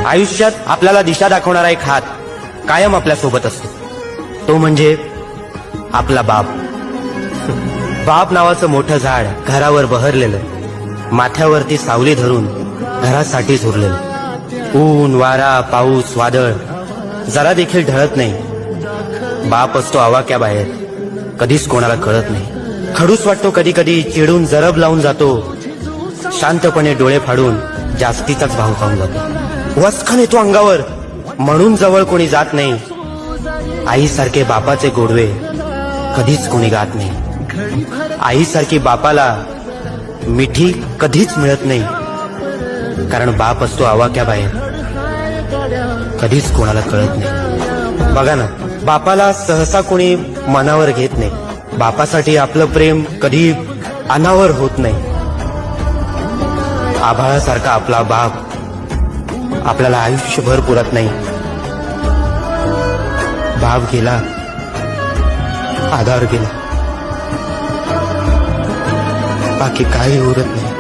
आयुष्यात आपल्याला दिशा दाखवणारा एक हात कायम आपल्या सोबत असतो, तो म्हणजे आपला बाप. बाप नावाचं मोठं झाड घरावर बहरलेलं, माथ्यावरती सावली धरून घरासाठीच उरलेलं. ऊन वारा पाऊस वादळ जरा देखील ढळत नाही. बाप असतो आवाक्याबाहेर, कधीच कोणाला कळत नाही. खडूस वाटतो कधी कधी, चिडून जरब लावून जातो, शांतपणे डोळे फाडून जास्तीचाच भाव खाऊन जातो. वसखन येतो अंगावर म्हणून जवळ कोणी जात नाही. आईसारखे बापाचे गोडवे कधीच कोणी गात नाही. आईसारखी बापाला मिठी कधीच मिळत नाही, कारण बाप असतो आवाक्याबाहेर, कधीच कोणाला कळत नाही. बघा ना, बापाला सहसा कोणी मनावर घेत नाही. बापासाठी आपलं प्रेम कधी अनावर होत नाही. आभाळासारखा आपला बाप आपल्याला आयुष्यभर पुरत नाही. बाप गेला, आधार गेला, बाकी काही उरत नाही.